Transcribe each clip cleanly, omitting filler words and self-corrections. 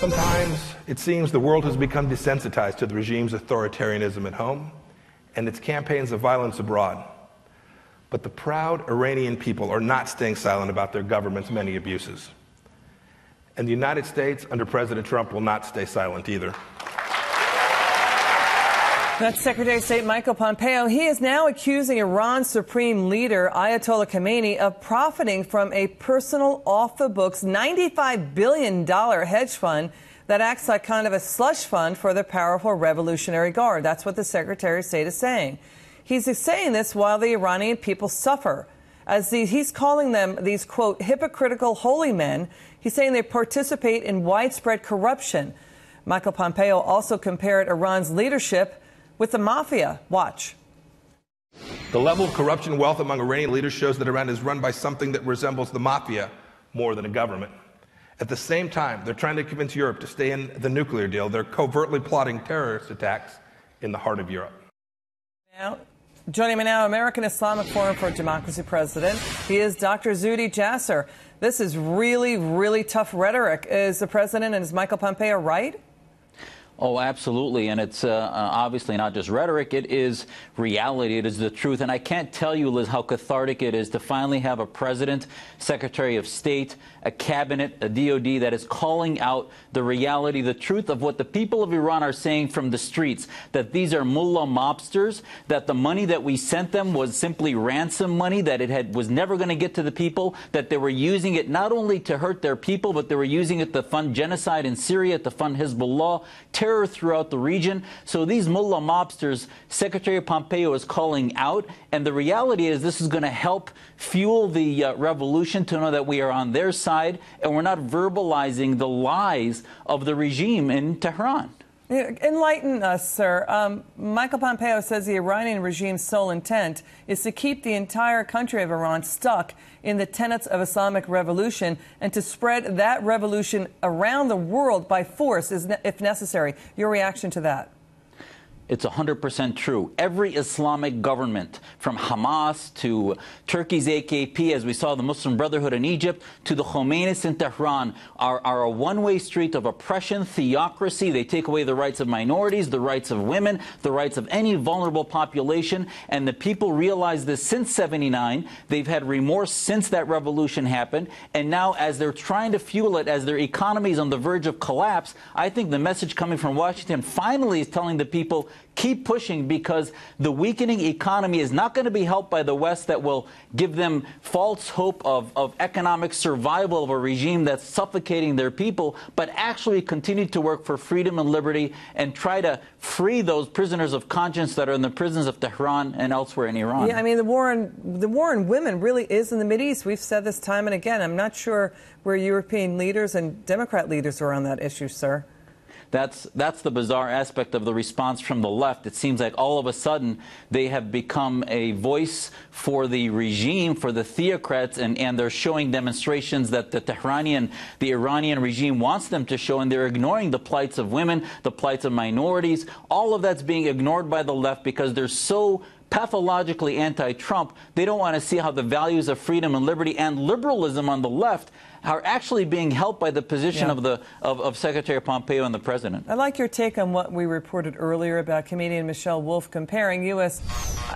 Sometimes it seems the world has become desensitized to the regime's authoritarianism at home and its campaigns of violence abroad. But the proud Iranian people are not staying silent about their government's many abuses. And the United States, under President Trump, will not stay silent either. That's Secretary of State Michael Pompeo. He is now accusing Iran's supreme leader, Ayatollah Khamenei, of profiting from a personal, off-the-books $95 billion hedge fund that acts like kind of a slush fund for the powerful Revolutionary Guard. That's what the Secretary of State is saying. He's saying this while the Iranian people suffer. As he's calling them these, quote, hypocritical holy men, he's saying they participate in widespread corruption. Michael Pompeo also compared Iran's leadership with the mafia. Watch. The level of corruption and wealth among Iranian leaders shows that Iran is run by something that resembles the mafia more than a government. At the same time, they're trying to convince Europe to stay in the nuclear deal. They're covertly plotting terrorist attacks in the heart of Europe. Now, joining me now, American Islamic Forum for Democracy President. He is Dr. Zuhdi Jasser. This is really, really tough rhetoric. Is the president and is Michael Pompeo right? Oh, absolutely. And it's obviously not just rhetoric. It is reality. It is the truth. And I can't tell you, Liz, how cathartic it is to finally have a president, Secretary of State, a cabinet, a DOD that is calling out the reality, the truth of what the people of Iran are saying from the streets, that these are mullah mobsters, that the money that we sent them was simply ransom money, that it was never going to get to the people, that they were using it not only to hurt their people, but they were using it to fund genocide in Syria, to fund Hezbollah, terror throughout the region. So these mullah mobsters, Secretary Pompeo is calling out, and the reality is this is going to help fuel the revolution, to know that we are on their side and we're not verbalizing the lies of the regime in Tehran. Enlighten us, sir. Michael Pompeo says the Iranian regime's sole intent is to keep the entire country of Iran stuck in the tenets of Islamic revolution and to spread that revolution around the world by force if necessary. Your reaction to that? It's 100% true. Every Islamic government, from Hamas to Turkey's AKP, as we saw the Muslim Brotherhood in Egypt, to the Khomeinis in Tehran, are a one-way street of oppression, theocracy. They take away the rights of minorities, the rights of women, the rights of any vulnerable population. And the people realize this since '79. They've had remorse since that revolution happened. And now, as they're trying to fuel it, as their economy is on the verge of collapse, I think the message coming from Washington finally is telling the people, keep pushing, because the weakening economy is not going to be helped by the West that will give them false hope of economic survival of a regime that's suffocating their people, but actually continue to work for freedom and liberty and try to free those prisoners of conscience that are in the prisons of Tehran and elsewhere in Iran. Yeah, I mean, the war on women really is in the Mideast. We've said this time and again. I'm not sure where European leaders and Democrat leaders are on that issue, sir. That's the bizarre aspect of the response from the left. It seems like all of a sudden they have become a voice for the regime, for the theocrats, and they're showing demonstrations that the Iranian regime wants them to show, and they're ignoring the plights of women, the plights of minorities. All of that's being ignored by the left because they're so pathologically anti-Trump. They don't want to see how the values of freedom and liberty and liberalism on the left are actually being helped by the position of Secretary Pompeo and the president. I'd like your take on what we reported earlier about comedian Michelle Wolf comparing U.S.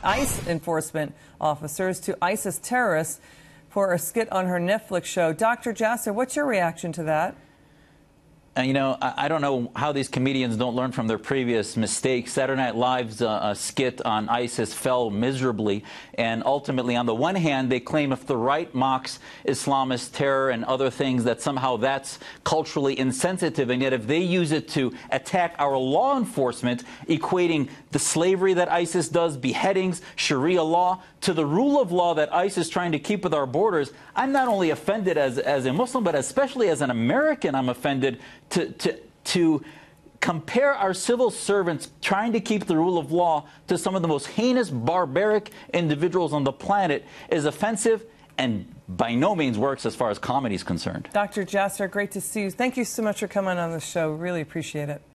ICE enforcement officers to ISIS terrorists for a skit on her Netflix show. Dr. Jasser, what's your reaction to that? You know, I don't know how these comedians don't learn from their previous mistakes. Saturday Night Live's skit on ISIS fell miserably. And ultimately, on the one hand, they claim if the right mocks Islamist terror and other things, that somehow that's culturally insensitive. And yet if they use it to attack our law enforcement, equating the slavery that ISIS does, beheadings, Sharia law, to the rule of law that ISIS is trying to keep with our borders, I'm not only offended as a Muslim, but especially as an American, I'm offended to compare our civil servants trying to keep the rule of law to some of the most heinous, barbaric individuals on the planet is offensive and by no means works as far as comedy is concerned. Dr. Jasser, great to see you. Thank you so much for coming on the show. Really appreciate it.